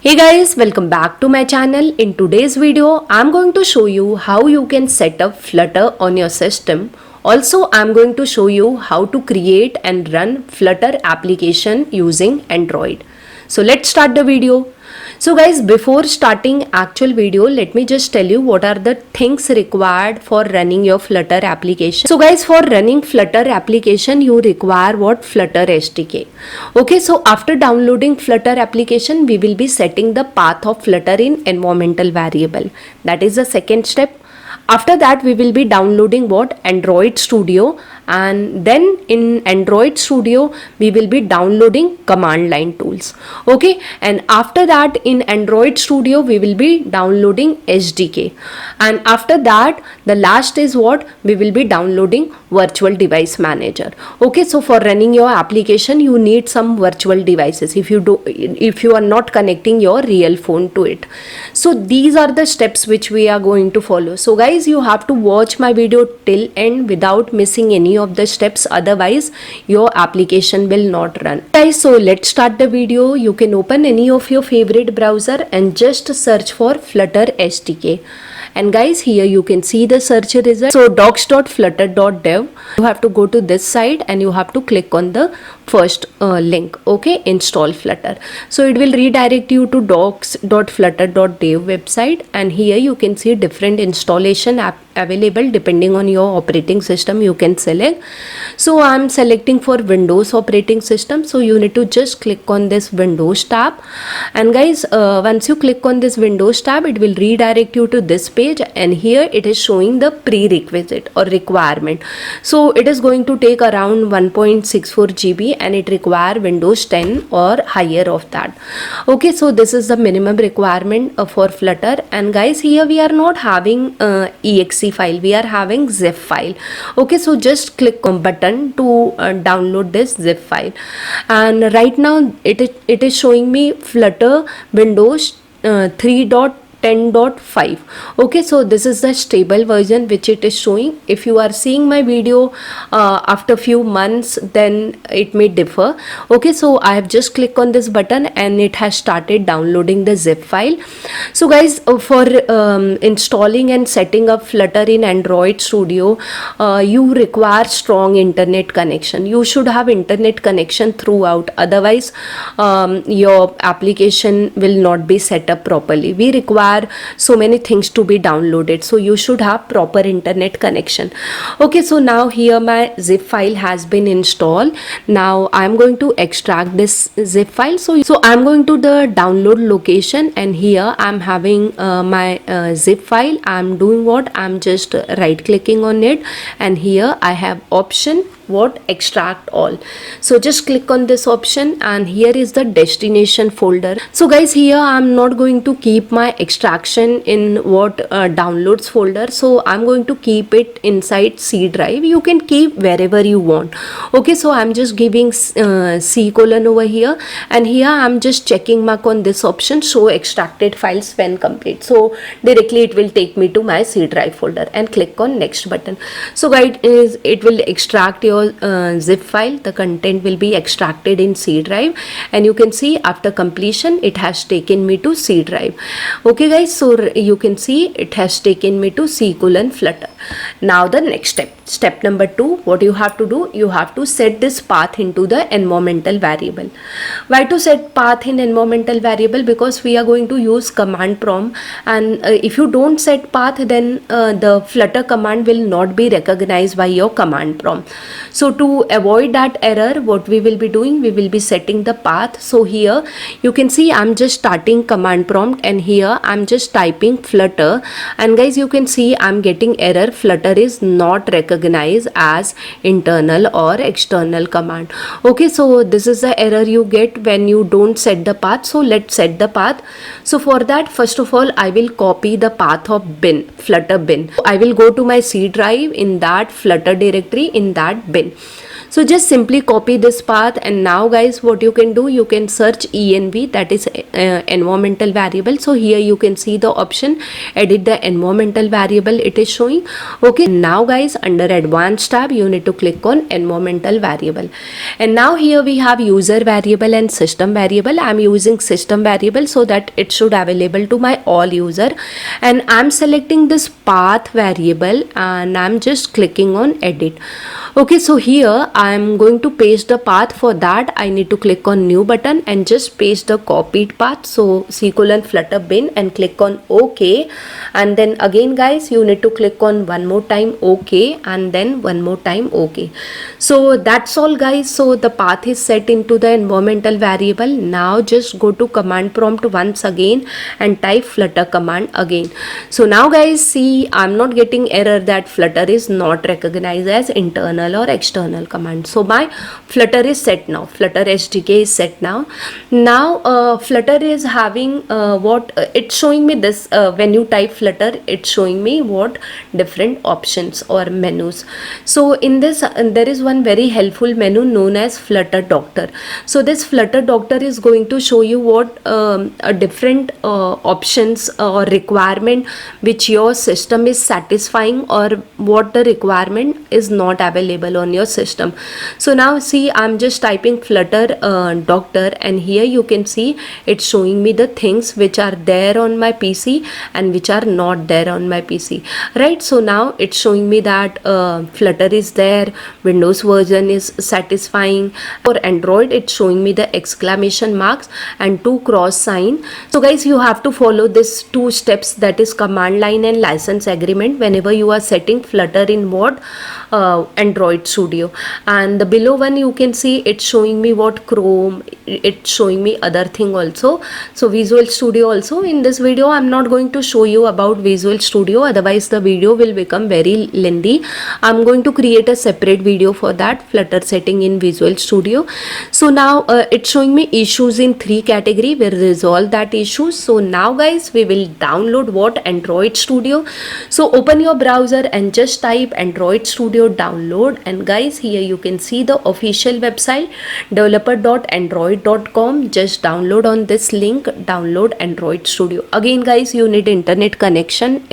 Hey guys, welcome back to my channel. In today's video, I'm going to show you how you can set up Flutter on your system. Also, I'm going to show you how to create and run Flutter application using Android. So let's start the video. So guys, before starting actual video, let me just tell you what are the things required for running your Flutter application. So guys, for running Flutter application, you require what? Flutter SDK. Okay, so after downloading Flutter application, we will be setting the path of Flutter in environmental variable. That is the second step. After that, we will be downloading what? Android Studio, and then in Android Studio we will be downloading command line tools. Okay, and after that in Android Studio we will be downloading SDK, and after that the last is what? We will be downloading virtual device manager. Okay, so for running your application you need some virtual devices if you are not connecting your real phone to it. So these are the steps which we are going to follow. So guys, you have to watch my video till end without missing any of the steps, otherwise your application will not run. Guys, so let's start the video. You can open any of your favorite browser and just search for Flutter SDK. And guys, here you can see the search result. So docs.flutter.dev, you have to go to this site and you have to click on the first link. Okay, install Flutter. So it will redirect you to docs.flutter.dev website, and here you can see different installation app available depending on your operating system. You can select. So I'm selecting for Windows operating system, so you need to just click on this Windows tab. And guys, once you click on this Windows tab, it will redirect you to this page, and here it is showing the prerequisite or requirement. So it is going to take around 1.64 GB and it require Windows 10 or higher of that. Okay, so this is the minimum requirement for Flutter. And guys, here we are not having exe file, we are having zip file. Okay, so just click on button to download this zip file, and right now it is showing me Flutter Windows 3.10.5. okay, so this is the stable version which it is showing. If you are seeing my video after few months, then it may differ. Okay, so I have just clicked on this button and it has started downloading the zip file. So guys, for installing and setting up Flutter in Android Studio, you require strong internet connection. You should have internet connection throughout, otherwise your application will not be set up properly. We require so many things to be downloaded, so you should have proper internet connection. Okay, so now here my zip file has been installed. Now I'm going to extract this zip file. So I'm going to the download location, and here I'm having my zip file. I'm doing what? I'm just right clicking on it, and here I have option what? Extract all. So just click on this option, and here is the destination folder. So guys, here I'm not going to keep my extraction in what downloads folder, so I'm going to keep it inside C drive. You can keep wherever you want. Okay, so I'm just giving C colon over here, and here I'm just checking mark on this option, show extracted files when complete. So directly it will take me to my C drive folder, and click on next button. So guys, it will extract your zip file. The content will be extracted in C drive, and you can see after completion it has taken me to C drive. Okay guys, so you can see it has taken me to C colon Flutter. Now the next step number 2, what you have to do, you have to set this path into the environmental variable. Why to set path in environmental variable? Because we are going to use command prompt, and if you don't set path, then the Flutter command will not be recognized by your command prompt. So to avoid that error, what we will be doing, we will be setting the path. So here you can see I'm just starting command prompt, and here I'm just typing Flutter, and guys, you can see I'm getting error, Flutter is not recognized as internal or external command. Okay, so this is the error you get when you don't set the path. So let's set the path. So for that, first of all, I will copy the path of bin, Flutter bin. I will go to my C drive, in that Flutter directory, in that bin. So just simply copy this path, and now guys what you can do, you can search env, that is environmental variable. So here you can see the option edit the environmental variable, it is showing. Okay, now guys under advanced tab you need to click on environmental variable, and now here we have user variable and system variable. I'm using system variable so that it should available to my all user, and I'm selecting this path variable and I'm just clicking on edit. Okay, so here I'm going to paste the path. For that I need to click on new button and just paste the copied path. So C:/flutter bin and click on OK, and then again guys you need to click on one more time OK, and then one more time OK. So that's all guys. So the path is set into the environmental variable. Now just go to command prompt once again and type flutter command again. So now guys see, I'm not getting error that flutter is not recognized as internal or external command. So my flutter is set now, flutter SDK is set now. Now flutter is having what it's showing me this, when you type flutter it's showing me what different options or menus. So in this there is one very helpful menu known as Flutter Doctor. So this Flutter Doctor is going to show you what different options or requirement which your system is satisfying, or what the requirement is not available on your system. So now see, I'm just typing Flutter Doctor, and here you can see it's showing me the things which are there on my PC and which are not there on my PC, right? So now it's showing me that Flutter is there, Windows version is satisfying. For Android it's showing me the exclamation marks and 2 cross sign. So guys you have to follow this 2 steps, that is command line and license agreement, whenever you are setting Flutter in what Android Studio. And the below one you can see it's showing me what Chrome, it's showing me other thing also. So Visual Studio also. In this video I'm not going to show you about Visual Studio, otherwise the video will become very lengthy. I'm going to create a separate video for that, Flutter setting in Visual Studio. So now it's showing me issues in 3 category. We'll resolve that issues. So now guys we will download what Android Studio. So open your browser and just type Android Studio download, and guys here you can see the official website developer.android.com. just download on this link, download Android Studio. Again guys you need internet connection,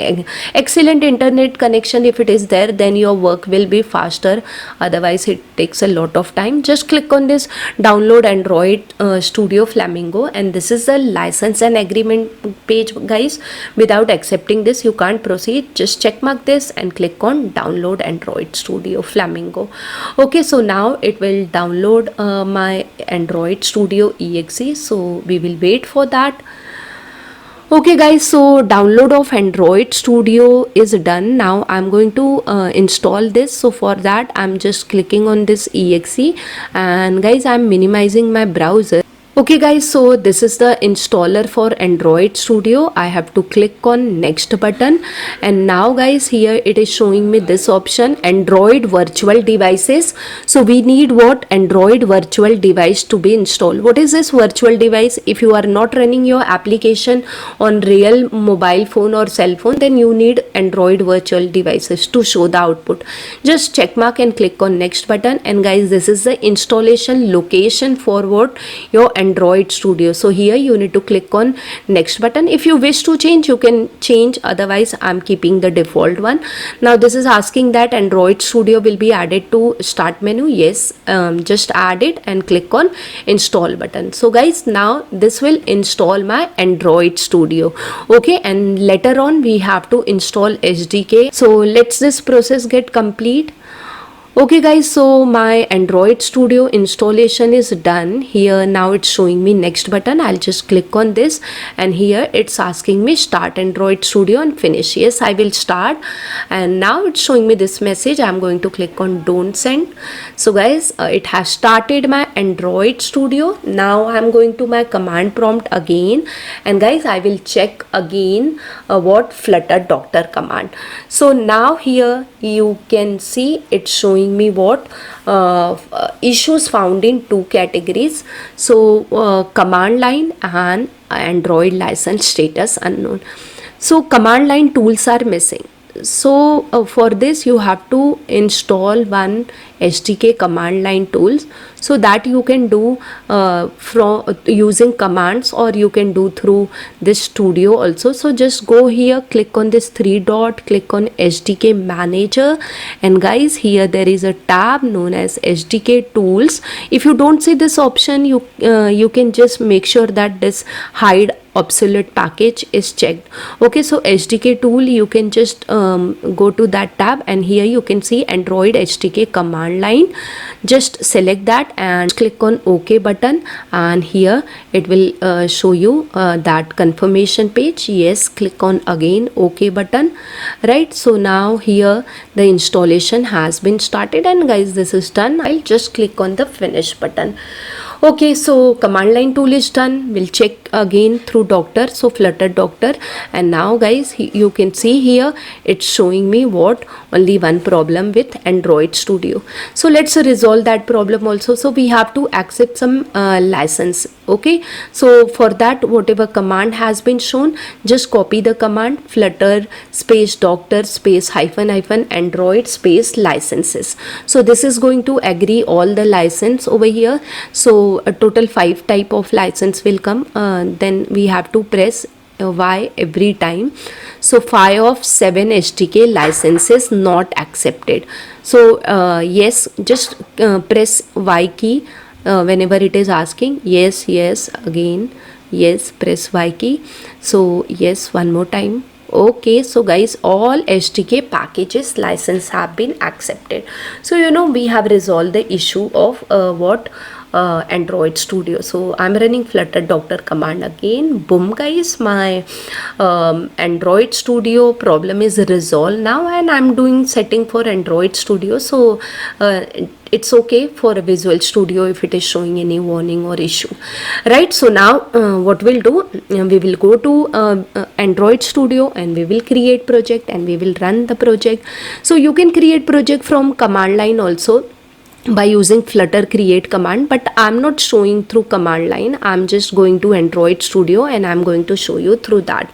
excellent internet connection. If it is there then your work will be faster, otherwise it takes a lot of time. Just click on this download Android Studio Flamingo, and this is the license and agreement page guys. Without accepting this you can't proceed. Just check mark this and click on download Android Studio Flamingo. Okay, so now it will download my Android Studio exe. So we will wait for that. Okay guys, so download of Android Studio is done. Now I'm going to install this. So for that I'm just clicking on this exe, and guys I'm minimizing my browser. Okay guys, so this is the installer for Android Studio. I have to click on next button, and now guys here it is showing me this option, Android virtual devices. So we need what Android virtual device to be installed. What is this virtual device? If you are not running your application on real mobile phone or cell phone, then you need Android virtual devices to show the output. Just check mark and click on next button, and guys this is the installation location for what your Android Studio. So here you need to click on next button. If you wish to change you can change, otherwise I'm keeping the default one. Now this is asking that Android Studio will be added to start menu. Yes, just add it and click on install button. So guys now this will install my Android Studio. Okay, and later on we have to install SDK. So let's this process get complete. Okay guys, so my Android Studio installation is done. Here now it's showing me next button. I'll just click on this, and here it's asking me start Android Studio and finish. Yes, I will start, and now it's showing me this message. I'm going to click on don't send. So guys it has started my Android Studio. Now I'm going to my command prompt again, and guys I will check again what Flutter Doctor command. So now here you can see it's showing me what issues found in 2 categories. So command line and Android license status unknown. So command line tools are missing. So for this you have to install one SDK command line tools, so that you can do from using commands, or you can do through this studio also. So just go here, click on this three dot, click on SDK manager, and guys, here there is a tab known as SDK tools. If you don't see this option, you can just make sure that this hide obsolete package is checked. Okay, so SDK tool, you can just go to that tab, and here you can see Android SDK command line. Just select that and click on OK button, and here it will show you that confirmation page. Yes, click on again OK button, right? So now here the installation has been started, and guys, this is done. I'll just click on the finish button. Okay, so command line tool is done. We'll check again through Doctor, so Flutter Doctor, and now guys, you can see here it's showing me what, only one problem with Android Studio. So let's resolve that problem also. So we have to accept some license. Okay, so for that, whatever command has been shown, just copy the command flutter space doctor space hyphen hyphen Android space licenses. So this is going to agree all the license over here. So a total 5 type of license will come. Then we have to press Y every time. So 5 of 7 SDK licenses not accepted. So yes, just press Y key whenever it is asking. Yes, yes, again, yes, press Y key. So yes, one more time. Okay, so guys, all SDK packages license have been accepted. So we have resolved the issue of Android Studio. So I'm running Flutter Doctor command again. Boom, guys, my Android Studio problem is resolved now, and I'm doing setting for Android Studio. So it's okay for a Visual Studio if it is showing any warning or issue, right? So now what we'll do, we will go to Android Studio, and we will create project, and we will run the project. So you can create project from command line also by using Flutter create command, but I'm not showing through command line. I'm just going to Android Studio, and I'm going to show you through that.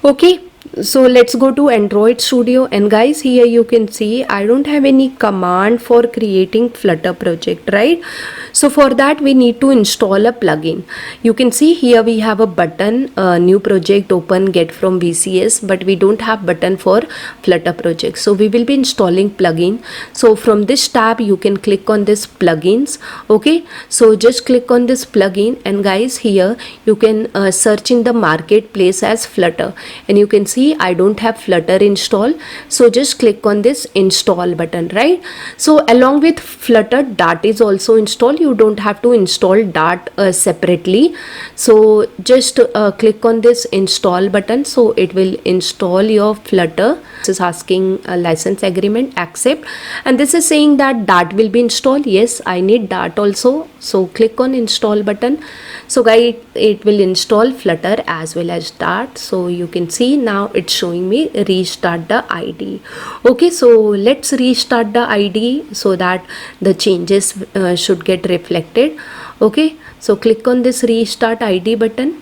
Okay, so let's go to Android Studio, and guys, here you can see I don't have any command for creating Flutter project, right? So for that, we need to install a plugin. You can see here we have a button, new project, open, get from VCS, but we don't have button for Flutter project. So we will be installing plugin. So from this tab, you can click on this plugins. Okay, so just click on this plugin, and guys, here you can search in the marketplace as Flutter, and you can see I don't have Flutter install. So just click on this install button, right? So along with Flutter, Dart is also installed. You don't have to install Dart separately. So just click on this install button, so it will install your Flutter. This is asking a license agreement, accept, and this is saying that Dart will be installed. Yes, I need Dart also, so click on install button. So guys, it will install Flutter as well as Dart. So you can see now it's showing me restart the IDE. Okay, so let's restart the IDE so that the changes should get reflected. Okay, so click on this restart IDE button,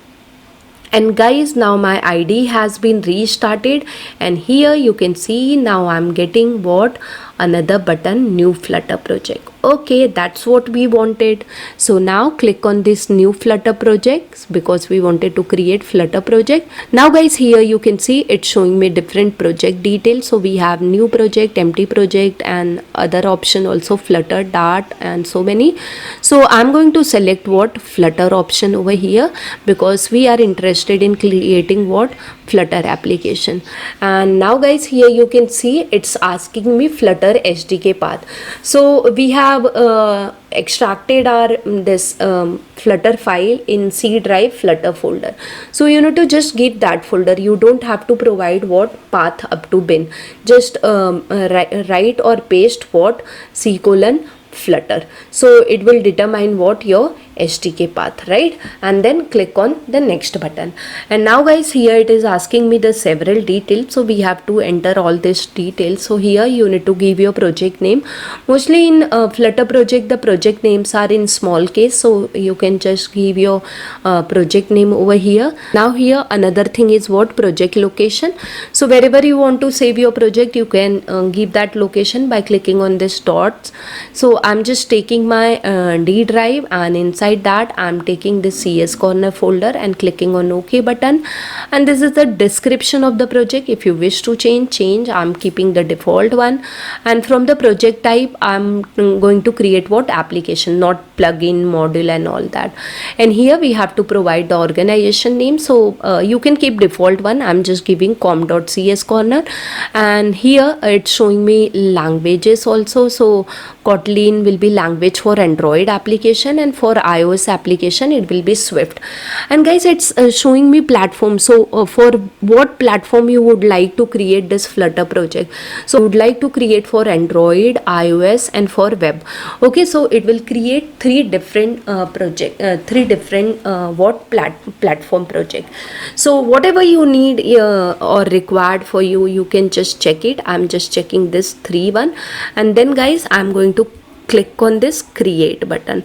and guys, now my IDE has been restarted, and here you can see now I'm getting what, another button, new Flutter project. Okay, that's what we wanted. So now click on this new Flutter project, because we wanted to create Flutter project. Now guys, here you can see it's showing me different project details. So we have new project, empty project, and other option also, Flutter, Dart, and so many. So I'm going to select what, Flutter option over here, because we are interested in creating what, Flutter application. And now guys, here you can see it's asking me Flutter SDK path. So we have extracted our this Flutter file in C drive Flutter folder. So you need to just get that folder. You don't have to provide what path up to bin. Just write or paste what C:, Flutter. So it will determine what your SDK path, right? And then click on the next button. And now guys, here it is asking me the several details, so we have to enter all these details. So here you need to give your project name. Mostly in Flutter project, the project names are in small case, so you can just give your project name over here. Now here another thing is what project location. So wherever you want to save your project, you can give that location by clicking on this dots. So I'm just taking my D drive, and inside that I'm taking this CS corner folder and clicking on OK button. And this is the description of the project. If you wish to change. I'm keeping the default one. And from the project type, I'm going to create what application, not plugin, module and all that. And here we have to provide the organization name, so you can keep default one. I'm just giving com.cs corner, and here it's showing me languages also. So Kotlin will be language for Android application, and for iOS application it will be Swift. And guys, it's showing me platform. So for what platform you would like to create this Flutter project. So would like to create for Android, iOS and for web. Okay, so it will create three different platform project. So whatever you need or required for you, you can just check it. I'm just checking this 3 and then guys, I'm going to click on this create button.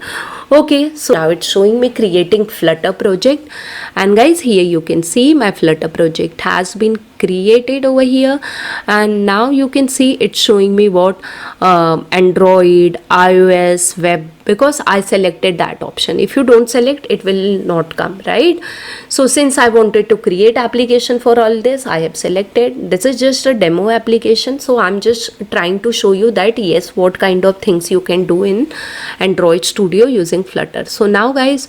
Okay, so now it's showing me creating Flutter project, and guys, here you can see my Flutter project has been created over here. And now you can see it's showing me what Android, iOS, web, because I selected that option. If you don't select, it will not come, right? So since I wanted to create application for all this, I have selected. This is just a demo application, so I'm just trying to show you that yes, what kind of things you can do in Android Studio using Flutter. So now guys,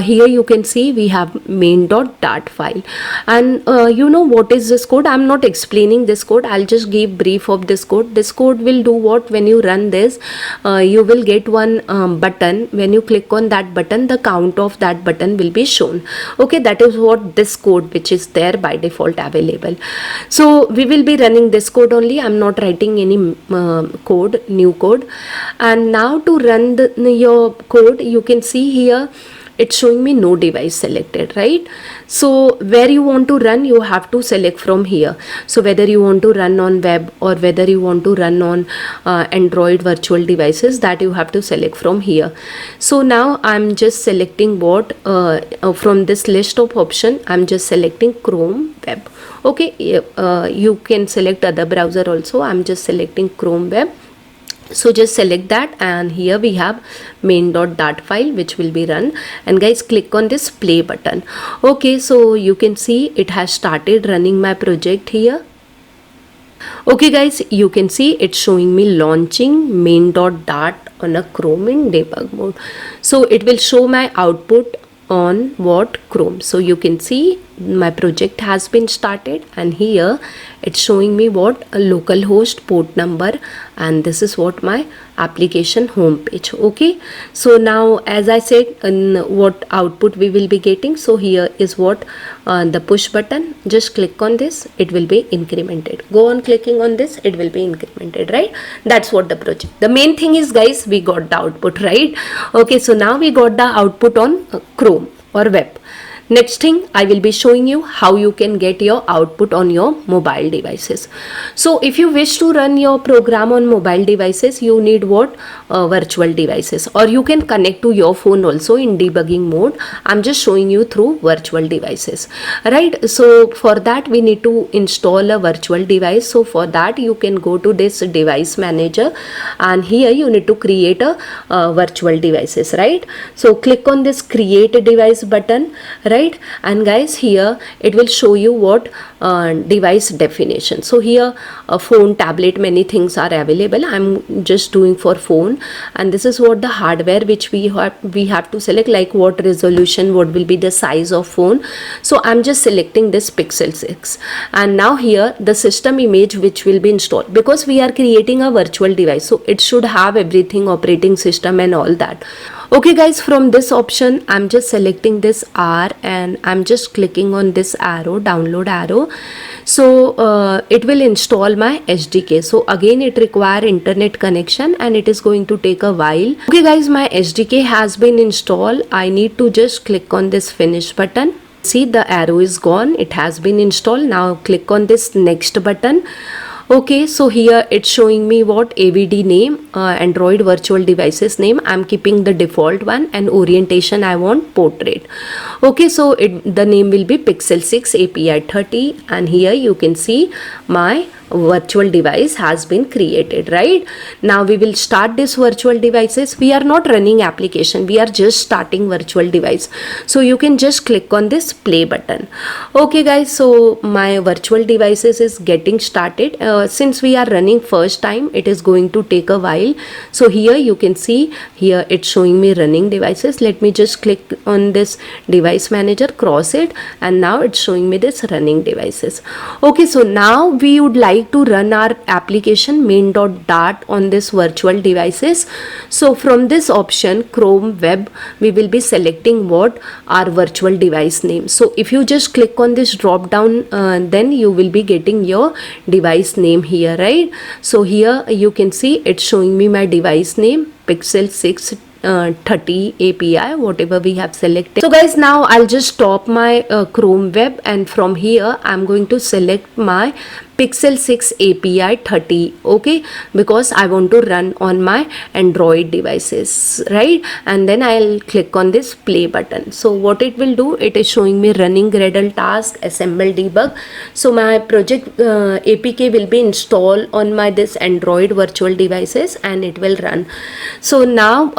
here you can see we have main.dart file, and you know what is this code? I'm not explaining this code, I'll just give brief of this code. This code will do what? When you run this, you will get one button. When you click on that button, the count of that button will be shown. Okay, that is what this code which is there by default available. So we will be running this code only. I'm not writing any new code. And now to run your code, you can see here it's showing me no device selected, right? So where you want to run, you have to select from here. So whether you want to run on web or whether you want to run on Android virtual devices, that you have to select from here. So now I'm just selecting what from this list of option, I'm just selecting Chrome web. Okay, you can select other browser also. I'm just selecting Chrome web. So just select that, and here we have main.dart file which will be run. And guys, click on this play button. Okay, so you can see it has started running my project here. Okay guys, you can see it's showing me launching main.dart on a Chrome in debug mode. So it will show my output on what? Chrome. So you can see my project has been started, and here it's showing me what? A localhost port number, and this is what my application home page. Okay, so now as I said, what output we will be getting. So here is what the push button. Just click on this, it will be incremented. Go on clicking on this, it will be incremented, right? That's what the project. The main thing is guys, we got the output, right? Okay, so now we got the output on Chrome or web. Next thing, I will be showing you how you can get your output on your mobile devices. So if you wish to run your program on mobile devices, you need what? Virtual devices, or you can connect to your phone also in debugging mode. I'm just showing you through virtual devices, right? So for that we need to install a virtual device. So for that you can go to this device manager, and here you need to create a virtual devices, right? So click on this create a device button, right? And guys, here it will show you what device definition. So here a phone, tablet, many things are available. I'm just doing for phone, and this is what the hardware which we have to select, like what resolution, what will be the size of phone. So I'm just selecting this Pixel 6, and now here the system image which will be installed, because we are creating a virtual device, so it should have everything, operating system and all that. Okay guys, from this option I'm just selecting this R and I'm just clicking on this arrow, download arrow. So it will install my SDK. So again it require internet connection and it is going to take a while. Okay guys, my SDK has been installed. I need to just click on this finish button. See, the arrow is gone, it has been installed. Now click on this next button. Okay, so here it's showing me what AVD name, Android virtual devices name. I'm keeping the default one, and orientation I want portrait. Okay, so the name will be Pixel 6 API 30, and here you can see my virtual device has been created. Right now we will start this virtual devices. We are not running application, we are just starting virtual device. So you can just click on this play button. Okay guys, so my virtual devices is getting started. Since we are running first time, it is going to take a while. So here you can see, here it's showing me running devices. Let me just click on this device manager, cross it, and now it's showing me this running devices. Okay, so now we would like to run our application main.dart on this virtual devices. So from this option, Chrome web, we will be selecting what our virtual device name. So if you just click on this drop down, then you will be getting your device name here, right? So here you can see it's showing me my device name, Pixel 6 30 API, whatever we have selected. So guys, now I'll just stop my Chrome web, and from here I'm going to select my Pixel 6 API 30. Okay, because I want to run on my Android devices, right? And then I'll click on this play button. So what it will do, it is showing me running Gradle task, assemble, debug. So my project APK will be installed on my this Android virtual devices and it will run. So now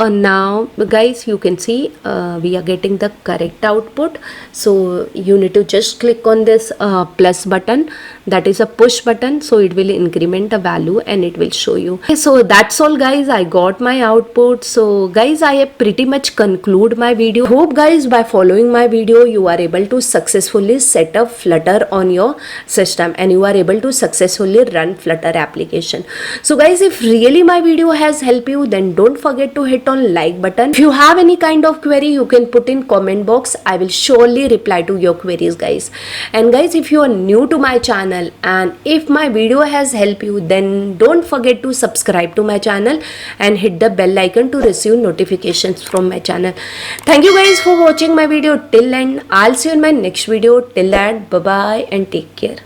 guys, you can see we are getting the correct output. So you need to just click on this plus button, that is a push button. So it will increment the value and it will show you. Okay, so that's all guys, I got my output. So guys, I have pretty much conclude my video. Hope guys, by following my video you are able to successfully set up Flutter on your system and you are able to successfully run Flutter application. So guys, if really my video has helped you, then don't forget to hit on like button. If you have any kind of query, you can put in comment box. I will surely reply to your queries guys. And guys, if you are new to my channel and if my video has helped you, then don't forget to subscribe to my channel and hit the bell icon to receive notifications from my channel. Thank you guys for watching my video till end. I'll see you in my next video. Till then, bye bye and take care.